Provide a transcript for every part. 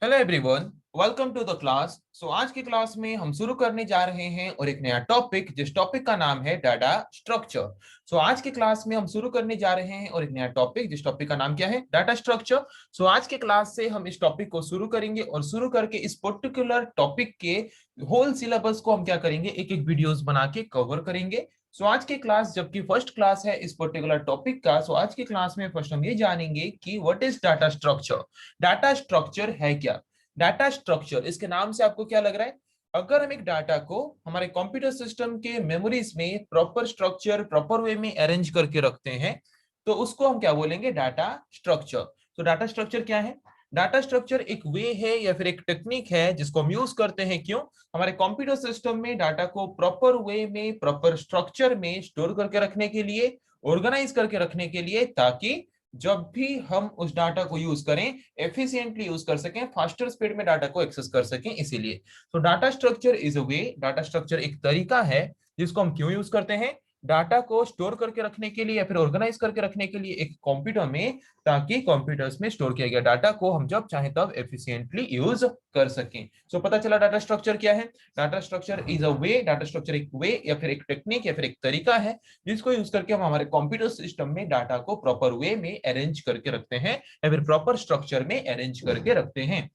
Hello everyone, welcome to the class. आज की class में हम शुरू करने जा रहे हैं और एक नया टॉपिक, जिस टॉपिक का नाम है डाटा स्ट्रक्चर। आज की क्लास में हम शुरू करने जा रहे हैं और एक नया टॉपिक, जिस टॉपिक का नाम क्या है, डाटा स्ट्रक्चर। आज के क्लास से हम इस टॉपिक को शुरू करेंगे और शुरू करके इस पर्टिकुलर टॉपिक के होल सिलेबस को हम क्या करेंगे, एक एक वीडियोस बना के कवर करेंगे। आज की क्लास जबकि फर्स्ट क्लास है इस पर्टिकुलर टॉपिक का, आज की क्लास में फर्स्ट हम ये जानेंगे कि what is data structure. Data structure है क्या? डाटा स्ट्रक्चर, इसके नाम से आपको क्या लग रहा है? अगर हम एक डाटा को हमारे कंप्यूटर सिस्टम के मेमोरीज में प्रॉपर स्ट्रक्चर, प्रॉपर वे में अरेंज करके रखते हैं, तो उसको हम क्या बोलेंगे, डाटा स्ट्रक्चर। तो डाटा स्ट्रक्चर क्या है? डाटा स्ट्रक्चर एक वे है या फिर एक टेक्निक है जिसको हम यूज करते हैं। क्यों? हमारे कंप्यूटर सिस्टम में डाटा को प्रॉपर वे में, प्रॉपर स्ट्रक्चर में स्टोर करके रखने के लिए, ऑर्गेनाइज करके रखने के लिए, ताकि जब भी हम उस डाटा को यूज करें, एफिशिएंटली यूज कर सकें, फास्टर स्पीड में डाटा को एक्सेस कर सकें। इसीलिए तो data structure is a way, data structure एक तरीका है जिसको हम क्यों यूज करते हैं, डाटा को स्टोर करके रखने के लिए या फिर ऑर्गेनाइज करके रखने के लिए एक कंप्यूटर में, ताकि कंप्यूटर्स में स्टोर किया गया डाटा को हम जब चाहे तब एफिशिएंटली यूज कर सकें। पता चला डाटा स्ट्रक्चर क्या है। Data structure is a way, data structure एक वे या फिर एक टेक्निक या फिर एक तरीका है जिसको यूज करके हम हमारे कंप्यूटर सिस्टम में डाटा को प्रॉपर वे में अरेंज करके रखते हैं या फिर प्रॉपर स्ट्रक्चर में अरेंज करके रखते हैं।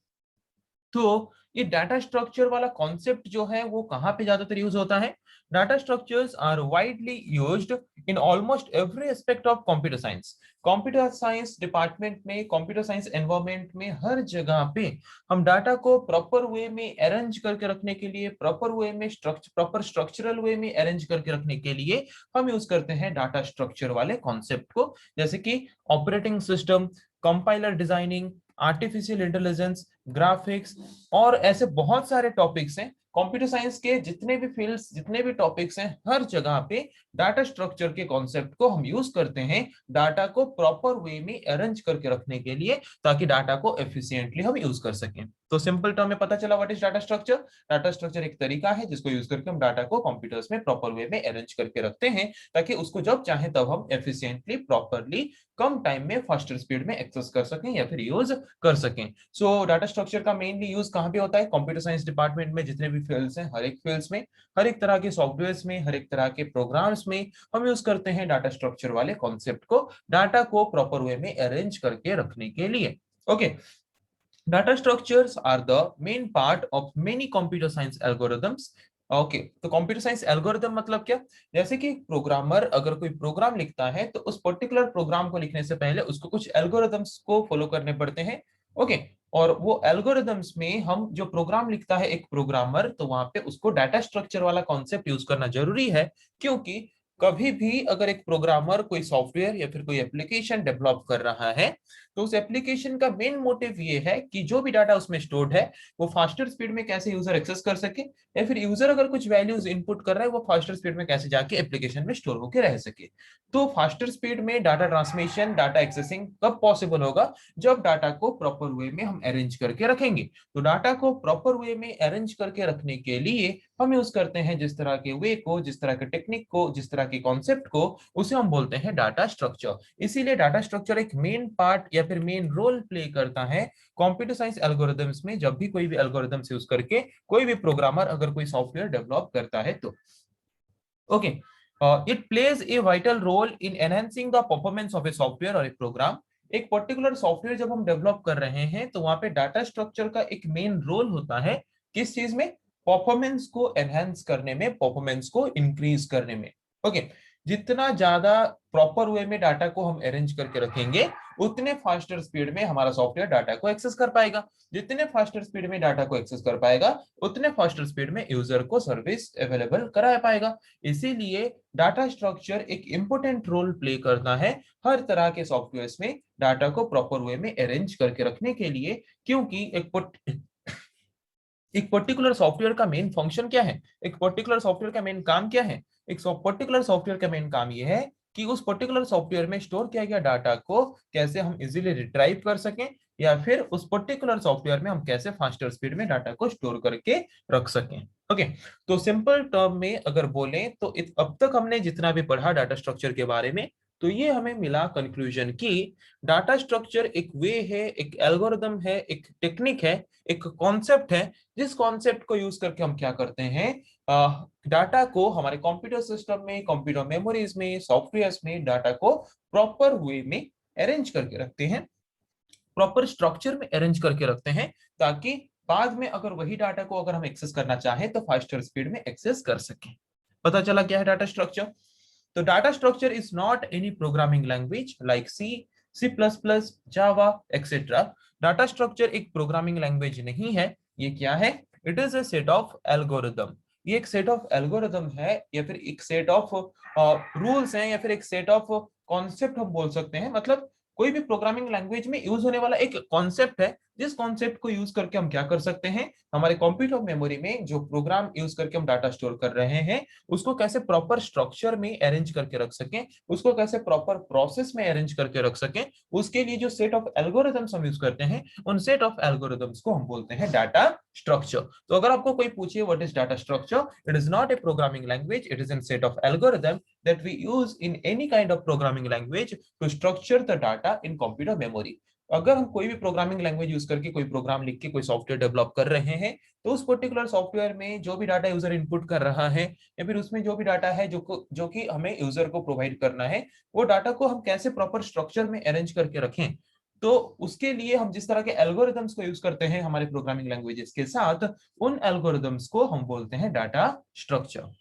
तो ये डाटा स्ट्रक्चर वाला कॉन्सेप्ट जो है वो कहाँ पे ज्यादातर यूज होता है? Data structures are widely used in almost every aspect of computer science. Computer science department में, कंप्यूटर साइंस एनवायरनमेंट में, हर जगह पे हम डाटा को प्रॉपर वे में अरेंज करके रखने के लिए, प्रॉपर वे में प्रॉपर स्ट्रक्चरल वे में अरेंज करके रखने के लिए हम यूज करते हैं डाटा स्ट्रक्चर वाले कॉन्सेप्ट को। जैसे कि operating system, compiler designing, artificial intelligence, graphics और ऐसे बहुत सारे टॉपिक्स हैं। कंप्यूटर साइंस के जितने भी फील्ड्स, जितने भी टॉपिक्स हैं, हर जगह पे डाटा स्ट्रक्चर के कॉन्सेप्ट को हम यूज करते हैं डाटा को प्रॉपर वे में अरेंज करके रखने के लिए, ताकि डाटा को एफिशिएंटली हम यूज कर सकें। तो सिंपल टर्म में पता चला what is data structure. Data structure एक तरीका है जिसको यूज करके हम डाटा को कंप्यूटर्स में प्रॉपर वे में अरेंज करके रखते हैं, ताकि उसको जब चाहे तब हम एफिशिएंटली, प्रॉपरली, कम टाइम में, फास्टर स्पीड में एक्सेस कर सकें या फिर यूज कर सकें। डाटा स्ट्रक्चर का मेनली यूज कहाँ पे होता है? कंप्यूटर साइंस डिपार्टमेंट में जितने भी फील्ड्स हैं, हर एक फील्ड्स में, हर एक तरह के सॉफ्टवेयर्स में, हर एक तरह के प्रोग्राम्स में हम यूज करते हैं डाटा स्ट्रक्चर वाले कॉन्सेप्ट को, डाटा को प्रॉपर वे में अरेंज करके रखने के लिए। Okay, data structures are the main part of many computer science algorithms. Okay, तो कंप्यूटर साइंस एल्गोरिदम मतलब क्या? जैसे कि प्रोग्रामर अगर कोई प्रोग्राम लिखता है तो उस पर्टिकुलर प्रोग्राम को लिखने से पहले उसको कुछ एल्गोरिदम्स को फॉलो करने पड़ते हैं। ओके, और वो एल्गोरिदम्स में हम जो प्रोग्राम लिखता है एक प्रोग्रामर, तो वहां पे उसको डाटा स्ट्रक्चर वाला कॉन्सेप्ट यूज करना जरूरी है। क्योंकि कभी भी अगर एक प्रोग्रामर कोई सॉफ्टवेयर या फिर कोई एप्लीकेशन डेवलप कर रहा है, तो उस एप्लीकेशन का मेन मोटिव ये है कि जो भी डाटा उसमें स्टोर्ड है वो फास्टर स्पीड में कैसे यूजर एक्सेस कर सके, या फिर यूजर अगर कुछ वैल्यूज इनपुट कर रहा है वो फास्टर स्पीड में कैसे जाके एप्लीकेशन में स्टोर होकर रह सके। तो फास्टर स्पीड में डाटा ट्रांसमिशन, डाटा एक्सेसिंग कब पॉसिबल होगा? जब डाटा को प्रॉपर वे में हम अरेंज करके रखेंगे। तो डाटा को प्रॉपर वे में अरेंज करके रखने के लिए हम यूज करते हैं जिस तरह के वे को, जिस तरह के टेक्निक को, जिस तरह के कॉन्सेप्ट को, उसे हम बोलते हैं डाटा स्ट्रक्चर। इसीलिए डाटा स्ट्रक्चर एक मेन पार्ट या फिर मेन रोल प्ले करता है कंप्यूटर साइंस एल्गोरिदम्स में। जब भी कोई भी एल्गोरिदम्स यूज करके कोई भी प्रोग्रामर अगर कोई सॉफ्टवेयर डेवलप करता है तो okay, it plays a vital role in enhancing the performance of a software और ए प्रोग्राम। एक पर्टिकुलर सॉफ्टवेयर जब हम डेवलप कर रहे हैं तो वहां पे डाटा स्ट्रक्चर का एक मेन रोल होता है। किस चीज में? परफॉर्मेंस को एनहांस करने में, परफॉर्मेंस को इंक्रीज करने में। ओके, जितना ज्यादा प्रॉपर वे में डाटा को हम अरेंज करके रखेंगे, उतने फास्टर स्पीड में हमारा सॉफ्टवेयर डाटा को एक्सेस कर पाएगा। जितने फास्टर स्पीड में डाटा को एक्सेस कर पाएगा, उतने फास्टर स्पीड में यूजर को सर्विस अवेलेबल करा पाएगा। इसीलिए डाटा स्ट्रक्चर एक इंपॉर्टेंट रोल प्ले करता है हर तरह के सॉफ्टवेयर में डाटा को प्रॉपर वे में अरेंज करके रखने के लिए। क्योंकि एक पर्टिकुलर सॉफ्टवेयर का मेन फंक्शन क्या है, एक पर्टिकुलर सॉफ्टवेयर का मेन काम क्या है? एक पर्टिकुलर सॉफ्टवेयर का मेन काम ये है कि उस पर्टिकुलर सॉफ्टवेयर में स्टोर किया गया डाटा को कैसे हम इजीली रिट्राइव कर सकें, या फिर उस पर्टिकुलर सॉफ्टवेयर में हम कैसे फास्टर स्पीड में डाटा को स्टोर करके रख सकें। ओके, तो सिंपल टर्म में अगर बोलें तो अब तक हमने जितना भी पढ़ा डाटा स्ट्रक्चर के बारे में, तो ये हमें मिला कंक्लूजन कि डाटा स्ट्रक्चर एक वे है, एक एल्गोरिदम है, एक टेक्निक है, एक कॉन्सेप्ट है, जिस कॉन्सेप्ट को यूज करके हम क्या करते हैं, डाटा को हमारे कंप्यूटर सिस्टम में, कंप्यूटर मेमोरीज में, सॉफ्टवेयर्स में डाटा को प्रॉपर वे में अरेंज करके रखते हैं, प्रॉपर स्ट्रक्चर में अरेंज करके रखते हैं, ताकि बाद में अगर वही डाटा को अगर हम एक्सेस करना चाहें तो फास्टर स्पीड में एक्सेस कर सकें। पता चला क्या है डाटा स्ट्रक्चर? तो data structure is not any programming language like C, C plus plus, Java etcetera. Data structure एक प्रोग्रामिंग लैंग्वेज नहीं है। ये क्या है? It is a set of algorithm. ये एक सेट ऑफ एल्गोरिदम है, या फिर एक सेट ऑफ रूल्स हैं, या फिर एक सेट ऑफ कॉन्सेप्ट हम बोल सकते हैं। मतलब कोई भी प्रोग्रामिंग लैंग्वेज में यूज होने वाला एक कॉन्सेप्ट है, जिस कॉन्सेप्ट को यूज करके हम क्या कर सकते हैं, हमारे कंप्यूटर मेमोरी में जो प्रोग्राम यूज करके हम डाटा स्टोर कर रहे हैं, उसको कैसे प्रॉपर स्ट्रक्चर में अरेंज करके रख सकें, उसको कैसे प्रॉपर प्रोसेस में अरेंज करके रख सकें, उसके लिए जो सेट ऑफ एल्गोरिथम्स हम यूज करते हैं, उन सेट ऑफ एल्गोरिथम्स को हम बोलते हैं डाटा स्ट्रक्चर। तो अगर आपको कोई पूछे what is data structure, it is not a programming language, it is an set of algorithm that we use in any kind of programming language to structure the data in computer memory। अगर हम कोई भी programming language use करके कोई programme लिख के कोई software develop कर रहे हैं, तो उस पर्टिकुलर सॉफ्टवेयर में जो भी डाटा यूजर इनपुट कर रहा है, या फिर उसमें जो भी डाटा है जो कि हमें यूजर को प्रोवाइड करना है, वो डाटा को हम कैसे प्रॉपर स्ट्रक्चर में अरेंज करके रखें। तो उसके लिए हम जिस तरह के एल्गोरिथम्स को यूज करते हैं हमारे प्रोग्रामिंग लैंग्वेजेस के साथ, उन एल्गोरिथम्स को हम बोलते हैं डाटा स्ट्रक्चर।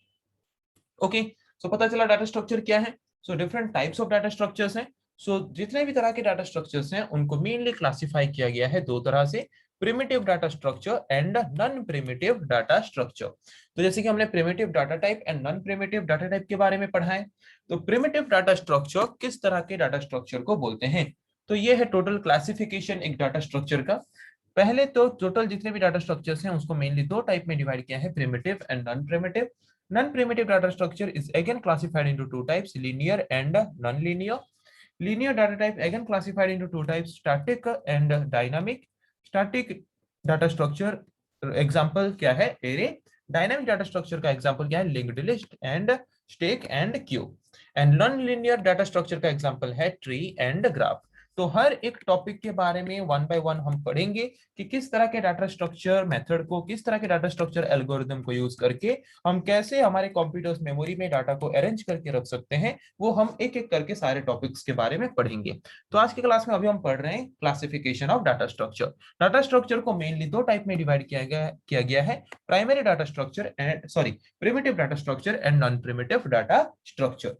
ओके, सो पता चला डाटा स्ट्रक्चर क्या है। So different types of data structures हैं। सो जितने भी तरह के डाटा स्ट्रक्चर्स हैं उनको मेनली क्लासिफाई किया गया है दो तरह से, primitive data structure and non primitive data structure. तो जैसे कि हमने primitive data type and non primitive data type के बारे में पढ़ा है, तो प्रिमिटिव डाटा स्ट्रक्चर किस तरह के डाटा स्ट्रक्चर को बोलते हैं, तो ये है टोटल क्लासिफिकेशन एक डाटा स्ट्रक्चर का। पहले तो टोटल जितने भी डाटा स्ट्रक्चर्स हैं उसको मेनली दो टाइप में डिवाइड किया है, primitive and non primitive. Non-primitive data structure is again classified into two types, linear and non-linear. Linear data type again classified into two types, static and dynamic. Static data structure example क्या है? array. Dynamic data structure का example क्या है? linked list and stack and queue. And non-linear data structure का example है tree and graph. तो हर एक topic के बारे में वन बाय वन हम पढ़ेंगे कि किस तरह के डाटा स्ट्रक्चर मेथड को, किस तरह के डाटा स्ट्रक्चर एल्गोरिथम को यूज करके हम कैसे हमारे कंप्यूटर्स मेमोरी में डाटा को अरेंज करके रख सकते हैं, वो हम एक एक करके सारे टॉपिक्स के बारे में पढ़ेंगे। तो आज की क्लास में अभी हम पढ़ रहे हैं classification of data structure. Data structure को मेनली दो टाइप में डिवाइड किया गया है, primary data structure and primitive data structure and non primitive data structure.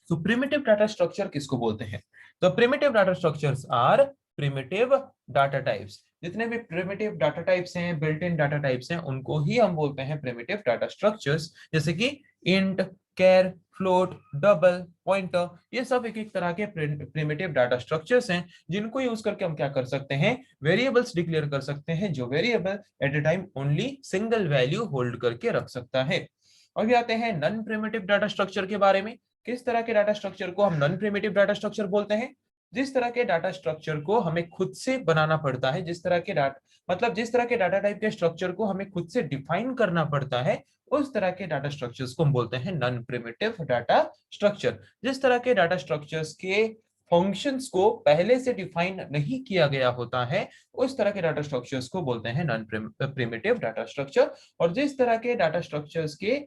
तो प्रिमिटिव डाटा स्ट्रक्चर किसको बोलते हैं? तो primitive data structures are primitive data types. जितने भी प्रिमिटिव डाटा टाइप्स हैं, बिल्ट इन डाटा टाइप्स हैं, उनको ही हम बोलते हैं प्रिमिटिव डाटा स्ट्रक्चर्स। जैसे कि इंट, कैर, फ्लोट, डबल, पॉइंटर, ये सब एक एक तरह के प्रिमिटिव डाटा स्ट्रक्चर्स हैं, जिनको यूज करके हम क्या कर सकते हैं, वेरिएबल्स डिक्लेयर कर सकते हैं, जो variable eight a time only single value hold करके रख सकता है। अभी आते हैं नॉन प्रिमिटिव डाटा स्ट्रक्चर के बारे में। किस तरह के डाटा स्ट्रक्चर को हम नॉन प्रिमिटिव डाटा स्ट्रक्चर बोलते हैं? जिस तरह के डाटा स्ट्रक्चर को हमें खुद से बनाना पड़ता है, जिस तरह के डाटा टाइप के स्ट्रक्चर को हमें खुद से डिफाइन करना पड़ता है, उस तरह के डाटा स्ट्रक्चर्स को हम बोलते हैं नॉन प्रिमिटिव डाटा स्ट्रक्चर। जिस तरह के डाटा स्ट्रक्चर्स के फंक्शंस को पहले से डिफाइन नहीं किया गया होता है, उस तरह के डाटा स्ट्रक्चर्स को बोलते हैं नॉन प्रिमिटिव डाटा स्ट्रक्चर। और जिस तरह के डाटा स्ट्रक्चर्स के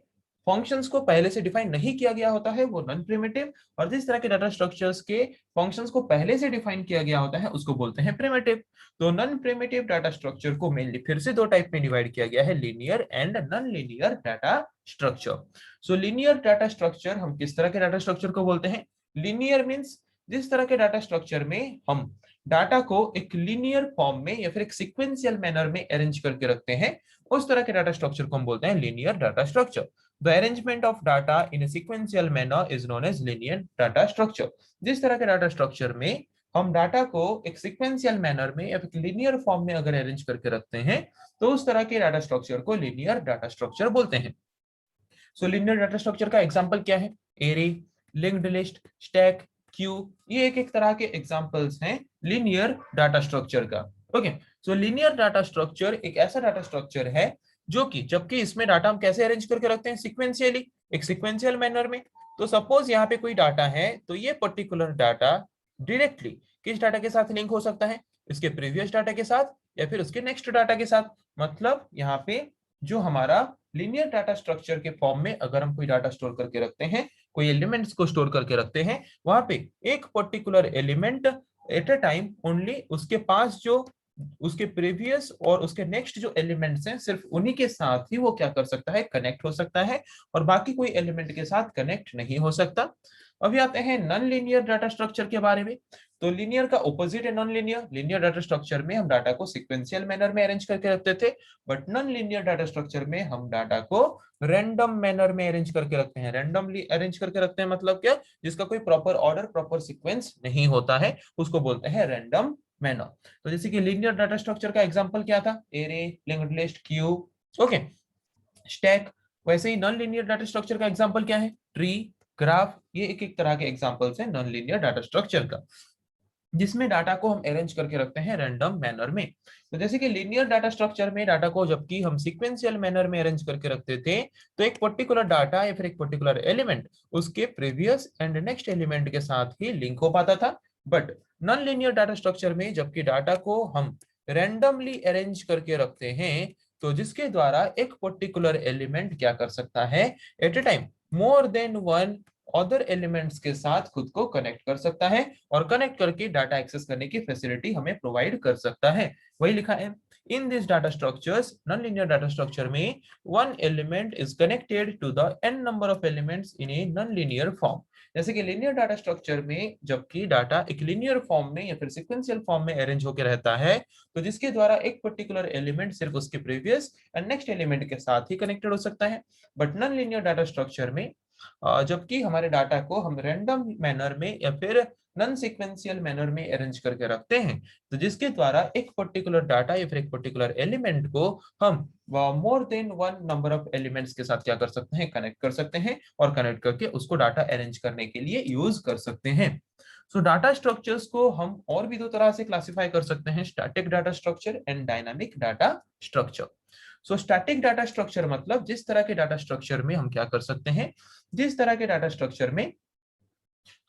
फंक्शंस को पहले से डिफाइन नहीं किया गया होता है वो नॉन प्रिमिटिव, और जिस तरह के डाटा स्ट्रक्चर्स के फंक्शंस को पहले से डिफाइन किया गया होता है उसको बोलते हैं प्रिमिटिव। तो नॉन प्रिमिटिव डाटा स्ट्रक्चर को मेनली फिर से दो टाइप में डिवाइड किया गया है, linear and non linear data structure. So linear data structure हम किस तरह के डाटा स्ट्रक्चर को बोलते हैं? लीनियर मींस जिस तरह के डाटा स्ट्रक्चर में हम डाटा को एक लीनियर फॉर्म में या फिर एक सीक्वेंशियल मैनर में अरेंज करके रखते हैं, उस तरह के डाटा स्ट्रक्चर को हम बोलते हैं linear data structure. The arrangement of data in a sequential manner is known as linear data structure। जिस तरह के डाटा स्ट्रक्चर में हम डाटा को एक सीक्वेंशियल मैनर में या फिर लीनियर फॉर्म में अगर अरेंज करके रखते हैं, तो उस तरह के डाटा स्ट्रक्चर को लीनियर डाटा स्ट्रक्चर बोलते हैं। सो लीनियर डाटा स्ट्रक्चर का एग्जांपल क्या है? Array, linked list, stack, Q, ये एक एक तरह के एग्जांपल्स हैं लीनियर डाटा स्ट्रक्चर का। ओके, सो लीनियर डाटा स्ट्रक्चर एक ऐसा डाटा स्ट्रक्चर है जो कि जबकि इसमें डाटा हम कैसे अरेंज करके रखते हैं? सीक्वेंशियली, एक सीक्वेंशियल मैनर में। तो सपोज यहाँ पे कोई डाटा है, तो ये पर्टिकुलर डाटा डायरेक्टली किस डाटा के साथ लिंक हो सकता है, इसके प्रीवियस डाटा के साथ या फिर उसके नेक्स्ट डाटा के साथ। मतलब यहाँ पे जो हमारा लीनियर डाटा स्ट्रक्चर के फॉर्म में अगर हम कोई डाटा स्टोर करके रखते हैं, कोई एलिमेंट्स को स्टोर करके रखते हैं, वहां पे एक particular element at a time only उसके पास जो उसके प्रीवियस और उसके नेक्स्ट जो एलिमेंट्स हैं सिर्फ उन्हीं के साथ ही वो क्या कर सकता है, कनेक्ट हो सकता है, और बाकी कोई एलिमेंट के साथ कनेक्ट नहीं हो सकता। अभी आते हैं नॉन लीनियर डाटा स्ट्रक्चर के बारे में। तो लीनियर का ऑपोजिट है non linear. Linear data structure में हम डाटा को सीक्वेंशियल मैनर में अरेंज करके रखते थे, but non linear data structure में हम डाटा को रैंडम मैनर में अरेंज करके रखते हैं। रैंडमली अरेंज करके रखते हैं मतलब क्या, जिसका कोई प्रॉपर ऑर्डर प्रॉपर सीक्वेंस नहीं होता है, उसको बोलते हैं रैंडम मैनर। तो जैसे कि लीनियर डाटा स्ट्रक्चर का एग्जांपल क्या था, array, linked list, Q, okay, stack. वैसे ही नॉन लीनियर डाटा स्ट्रक्चर का एग्जांपल क्या है, ट्री, ग्राफ। ये एक एक तरह के एग्जांपल्स हैं नॉन लीनियर डाटा स्ट्रक्चर का, जिसमें डाटा को हम अरेंज करके रखते हैं रैंडम मैनर में। तो जैसे कि लीनियर डाटा स्ट्रक्चर में डाटा को जबकि हम सीक्वेंशियल मैनर में अरेंज करके रखते थे, तो एक पर्टिकुलर डाटा या फिर एक पर्टिकुलर एलिमेंट उसके प्रीवियस एंड नेक्स्ट एलिमेंट के साथ ही लिंक हो पाता था। But non linear data structure में जबकि डाटा को हम रैंडमली अरेंज करके रखते हैं, तो जिसके द्वारा एक पर्टिकुलर एलिमेंट क्या कर सकता है, at a time more than one other elements के साथ खुद को कनेक्ट कर सकता है, और कनेक्ट करके डाटा एक्सेस करने की फैसिलिटी हमें प्रोवाइड कर सकता है। वही लिखा है, in this data structures, non linear data structure में one element is connected to the n number of elements in a non linear form. जैसे कि लीनियर डाटा स्ट्रक्चर में जबकि डाटा एक लीनियर फॉर्म में या फिर सिक्वेंशियल फॉर्म में अरेंज होकर रहता है, तो जिसके द्वारा एक पर्टिकुलर एलिमेंट सिर्फ उसके प्रीवियस एंड नेक्स्ट एलिमेंट के साथ ही कनेक्टेड हो सकता है। But non linear data structure में जबकि हमारे डाटा को हम रैंडम मैनर में या फिर नॉन सीक्वेंशियल मैनर में अरेंज करके रखते हैं, तो जिसके द्वारा एक पर्टिकुलर डाटा या फिर एक पर्टिकुलर एलिमेंट को हम मोर than one number of elements के साथ क्या कर सकते हैं, कनेक्ट कर सकते हैं, और कनेक्ट करके उसको डाटा अरेंज करने के लिए यूज कर सकते हैं। सो डाटा स्ट्रक्चर्स को हम और भी दो तरह से क्लासिफाई कर सकते हैं, static data structure and dynamic data structure. So static data structure मतलब जिस तरह के डाटा स्ट्रक्चर में हम क्या कर सकते हैं, जिस तरह के डाटा स्ट्रक्चर में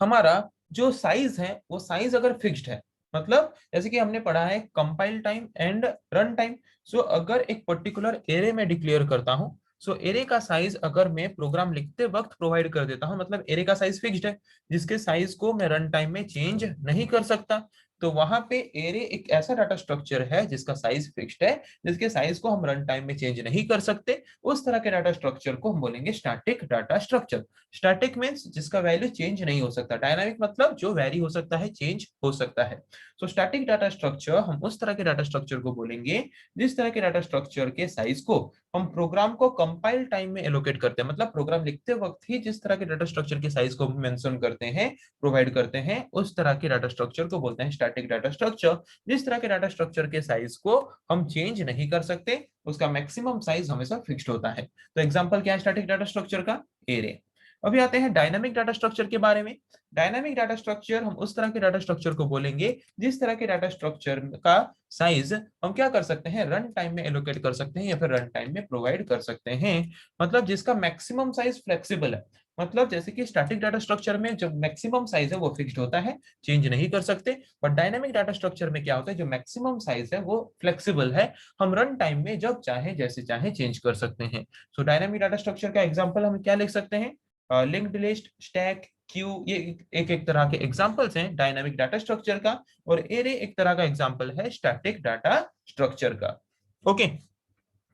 हमारा जो साइज है वो साइज अगर फिक्स्ड है, मतलब जैसे कि हमने पढ़ा है compile time and run time. So अगर एक पर्टिकुलर एरे में डिक्लेयर करता हूं, सो एरे का साइज अगर मैं प्रोग्राम लिखते वक्त प्रोवाइड कर देता हूं, मतलब एरे का साइज फिक्स्ड है जिसके साइज को मैं रन टाइम में चेंज नहीं कर सकता, तो वहां पे एरे एक ऐसा डाटा स्ट्रक्चर है जिसका साइज फिक्स्ड है, जिसके साइज को हम रन टाइम में चेंज नहीं कर सकते। उस तरह के डाटा स्ट्रक्चर को हम बोलेंगे static data structure. Static means जिसका वैल्यू चेंज नहीं हो सकता, डायनामिक मतलब जो वैरी हो सकता है, चेंज हो सकता है। सो स्टैटिक डाटा स्ट्रक्चर हम उस तरह के डाटा स्ट्रक्चर को बोलेंगे जिस तरह के डाटा स्ट्रक्चर के साइज को हम प्रोग्राम को कंपाइल टाइम में एलोकेट करते हैं, मतलब प्रोग्राम लिखते वक्त ही जिस तरह के डाटा स्ट्रक्चर के साइज को मेंशन करते हैं, प्रोवाइड करते हैं, उस तरह के डाटा स्ट्रक्चर को बोलते हैं स्टैटिक डाटा स्ट्रक्चर। जिस तरह के डाटा स्ट्रक्चर के साइज को हम चेंज नहीं कर सकते, उसका मैक्सिमम साइज हमेशा फिक्स्ड होता है। तो एग्जांपल क्या है स्टैटिक डाटा स्ट्रक्चर का, एरे। अभी आते हैं डायनामिक डाटा स्ट्रक्चर के बारे में। डायनामिक डाटा स्ट्रक्चर हम उस तरह के डाटा स्ट्रक्चर को बोलेंगे जिस तरह के डाटा स्ट्रक्चर का साइज हम क्या कर सकते हैं, रन टाइम में एलोकेट कर सकते हैं या फिर रन टाइम में प्रोवाइड कर सकते हैं, मतलब जिसका मैक्सिमम साइज फ्लेक्सिबल है। मतलब जैसे कि स्टैटिक डाटा स्ट्रक्चर में जो मैक्सिमम साइज है वो फिक्स्ड होता है, चेंज नहीं कर सकते, बट डायनामिक डाटा स्ट्रक्चर में क्या होता है, जो मैक्सिमम साइज है वो फ्लेक्सिबल है, हम रन टाइम में जब चाहे जैसे चाहे चेंज कर सकते हैं। सो डायनामिक डाटा स्ट्रक्चर का एग्जांपल हम क्या लिख सकते हैं, लिंक्ड लिस्ट, स्टैक, क्यू, ये एक एक तरह के एग्जांपल्स हैं डायनामिक डाटा स्ट्रक्चर का, और एरे एक तरह का एग्जांपल है स्टैटिक डाटा स्ट्रक्चर का। ओके,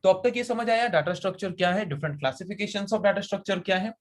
तो अब तक ये समझ आया डाटा स्ट्रक्चर क्या है, different classifications of data structure क्या है।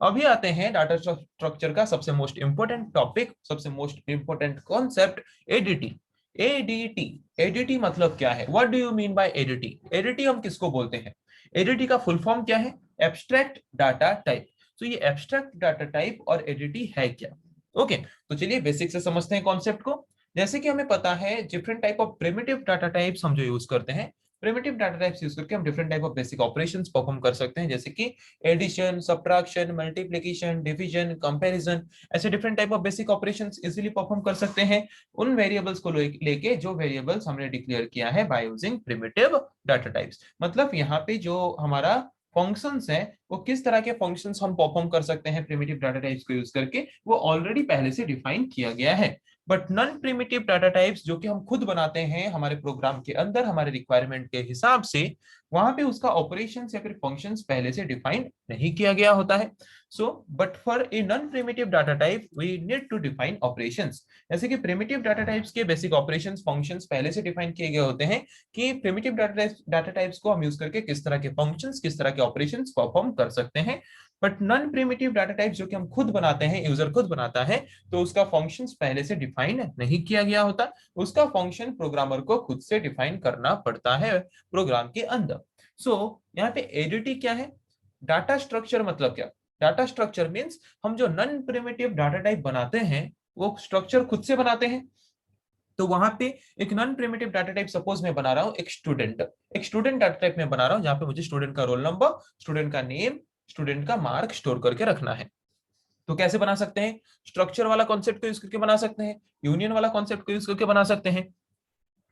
अभी आते हैं डाटा स्ट्रक्चर का सबसे मोस्ट इंपोर्टेंट टॉपिक, सबसे most important concept, ADT. ADT, ADT मतलब क्या है, what do you mean by ADT. ADT हम किसको बोलते हैं, एडीटी का फुल फॉर्म क्या है, एब्स्ट्रैक्ट डाटा टाइप। तो ये एब्स्ट्रैक्ट डाटा टाइप और एडीटी है क्या। ओके, तो चलिए बेसिक से समझते हैं कॉन्सेप्ट को। जैसे कि हमें पता है different type of primitive data types हम जो यूज करते हैं, प्रिमिटिव डाटा टाइप्स यूज करके हम different type of basic operations perform कर सकते हैं, जैसे कि addition, subtraction, multiplication, division, comparison, ऐसे different type of basic operations easily perform कर सकते हैं उन वेरिएबल्स को लेके जो वेरिएबल्स हमने डिक्लेयर किया है by using primitive data types. मतलब यहाँ पे जो हमारा फंक्शंस हैं वो किस तरह के फंक्शंस हम परफॉर्म कर सकते हैं प्रिमिटिव डाटा टाइप्स को यूज करके, वो ऑलरेडी पहले से डिफाइन किया गया है। But non primitive data types जो कि हम खुद बनाते हैं हमारे प्रोग्राम के अंदर हमारे रिक्वायरमेंट के हिसाब से, वहां पे उसका ऑपरेशंस या फिर फंक्शंस पहले से डिफाइन नहीं किया गया होता है। So but for a non primitive data type we need to define operations. जैसे कि प्रिमिटिव डाटा टाइप्स के बेसिक ऑपरेशंस फंक्शंस पहले से डिफाइन किए गए होते हैं कि प्रिमिटिव डाटा टाइप्स को हम यूज करके किस तरह के फंक्शंस किस तरह के ऑपरेशंस परफॉर्म कर सकते हैं। But non primitive data type जो कि हम खुद बनाते हैं, यूजर खुद बनाता है, तो उसका फंक्शंस पहले से डिफाइन नहीं किया गया होता। उसका फंक्शन प्रोग्रामर को खुद से डिफाइन करना पड़ता है प्रोग्राम के अंदर। यहाँ पे एडीटी क्या है, डाटा स्ट्रक्चर मतलब क्या? डाटा स्ट्रक्चर मीन्स हम जो नॉन प्रिमिटिव डाटा टाइप बनाते हैं वो स्ट्रक्चर खुद से बनाते हैं। तो वहां पे एक non primitive data type suppose मैं बना रहा हूं एक स्टूडेंट डाटा टाइप में बना रहा हूं जहां पे मुझे स्टूडेंट का रोल नंबर, स्टूडेंट का नेम, स्टूडेंट का मार्क स्टोर करके रखना है। तो कैसे बना सकते हैं? स्ट्रक्चर वाला कॉन्सेप्ट को यूज करके बना सकते हैं, यूनियन वाला कॉन्सेप्ट को यूज करके बना सकते हैं।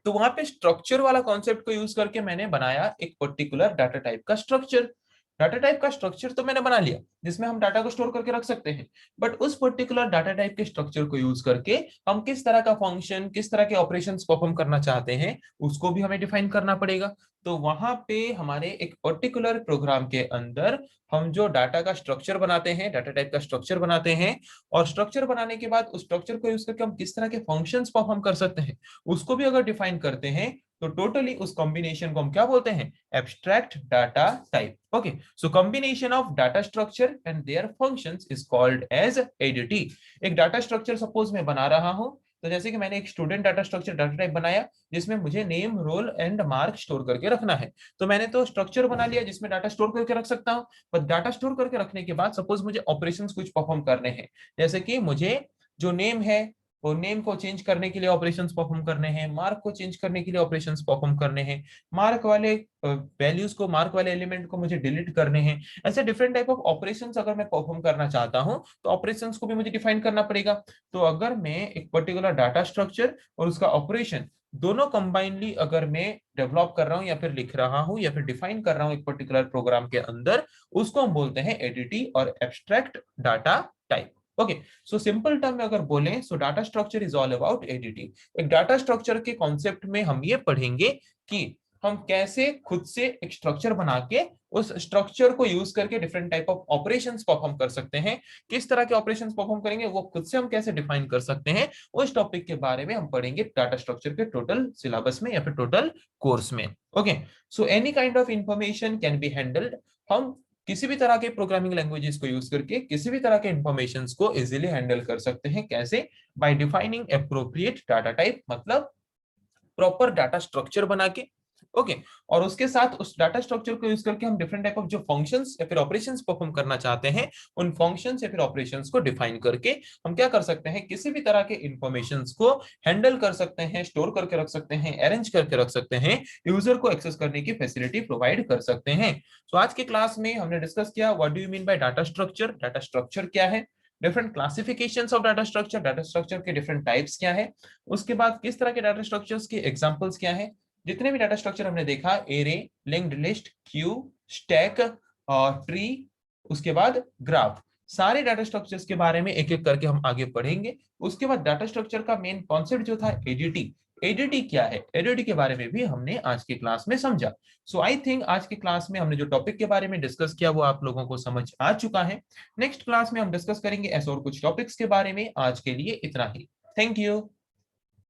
तो वहां पे स्ट्रक्चर वाला कॉन्सेप्ट को यूज करके मैंने बनाया एक पर्टिकुलर डाटा टाइप का स्ट्रक्चर। डाटा टाइप का स्ट्रक्चर तो मैंने बना लिया जिसमें हम डाटा को स्टोर करके रख सकते हैं, बट उस पर्टिकुलर डाटा टाइप के स्ट्रक्चर को यूज करके हम किस तरह का फंक्शन किस तरह के ऑपरेशंस परफॉर्म करना चाहते हैं उसको भी हमें डिफाइन करना पड़ेगा। तो वहां पे हमारे एक पर्टिकुलर प्रोग्राम के अंदर हम जो डाटा का स्ट्रक्चर बनाते हैं, डाटा टाइप का स्ट्रक्चर बनाते हैं, और स्ट्रक्चर बनाने के बाद उस स्ट्रक्चर को यूज करके हम किस तरह के फंक्शंस परफॉर्म कर सकते हैं उसको भी अगर डिफाइन करते हैं, तो टोटली उस कॉम्बिनेशन को हम क्या बोलते हैं? Abstract data type. Okay, so combination of data structure and their functions is called as ADT. एक डाटा स्ट्रक्चर सपोज मैं बना रहा हूं, तो जैसे कि मैंने एक student data structure data type बनाया जिसमें मुझे name, roll and mark store करके रखना है। तो मैंने तो स्ट्रक्चर बना लिया जिसमें डाटा स्टोर करके रख सकता हूं, पर डाटा स्टोर करके रखने के बाद सपोज मुझे ऑपरेशंस कुछ परफॉर्म करने हैं, जैसे कि मुझे जो नेम है वो नेम को चेंज करने के लिए ऑपरेशंस परफॉर्म करने हैं, मार्क को चेंज करने के लिए ऑपरेशंस परफॉर्म करने हैं, मार्क वाले वैल्यूज को, मार्क वाले एलिमेंट को मुझे डिलीट करने हैं। ऐसे डिफरेंट टाइप ऑफ ऑपरेशंस अगर मैं परफॉर्म करना चाहता हूं तो ऑपरेशंस को भी मुझे डिफाइन करना पड़ेगा। तो अगर मैं एक पर्टिकुलर डाटा स्ट्रक्चर और उसका ऑपरेशन दोनों कंबाइनली अगर मैं डेवलप कर रहा हूं या फिर लिख रहा हूं या फिर डिफाइन कर रहा हूं एक पर्टिकुलर प्रोग्राम के अंदर, उसको हम बोलते हैं एडीटी और abstract data type. Okay, so simple term में अगर बोलें, सो data structure is all about ADT. एक डाटा स्ट्रक्चर के कॉन्सेप्ट में हम ये पढ़ेंगे कि हम कैसे खुद से एक स्ट्रक्चर बना के उस स्ट्रक्चर को यूज करके different type of operations perform कर सकते हैं। किस तरह के ऑपरेशंस परफॉर्म करेंगे वो खुद से हम कैसे डिफाइन कर सकते हैं, उस टॉपिक के बारे में हम पढ़ेंगे डाटा स्ट्रक्चर के टोटल सिलेबस में या फिर टोटल कोर्स में। Okay, so any kind of information can be handled. हम किसी भी तरह के प्रोग्रामिंग लैंग्वेजेस को यूज करके किसी भी तरह के इंफॉर्मेशंस को इजीली हैंडल कर सकते हैं। कैसे? Bye defining appropriate data type, मतलब प्रॉपर डाटा स्ट्रक्चर बना के। ओके, और उसके साथ उस डाटा स्ट्रक्चर को यूज करके हम डिफरेंट टाइप ऑफ जो फंक्शंस या फिर ऑपरेशंस परफॉर्म करना चाहते हैं उन फंक्शंस या फिर ऑपरेशंस को डिफाइन करके हम क्या कर सकते हैं? किसी भी तरह के इंफॉर्मेशंस को हैंडल कर सकते हैं, स्टोर करके रख सकते हैं, अरेंज करके रख सकते हैं, यूजर को एक्सेस करने की फैसिलिटी प्रोवाइड कर सकते हैं। सो आज के क्लास में हमने डिस्कस किया what do you mean by data structure, data structure क्या है, different classifications of data structure के डिफरेंट टाइप्स क्या है, उसके बाद किस तरह के डाटा स्ट्रक्चर्स के एग्जांपल्स क्या है। जितने भी डाटा स्ट्रक्चर हमने देखा, array, linked list, Q, stack और ट्री, उसके बाद ग्राफ, सारे डाटा स्ट्रक्चर्स के बारे में एक एक करके हम आगे पढ़ेंगे। उसके बाद डाटा स्ट्रक्चर का मेन कॉन्सेप्ट जो था एडीटी, एडीटी क्या है, एडीटी के बारे में भी हमने आज की क्लास में समझा। सो आई थिंक आज की क्लास में हमने जो टॉपिक के बारे में डिस्कस किया वो आप लोगों को समझ आ चुका है। नेक्स्ट क्लास में हम डिस्कस करेंगे ऐसे और कुछ टॉपिक्स के बारे में। आज के लिए इतना ही। Thank you.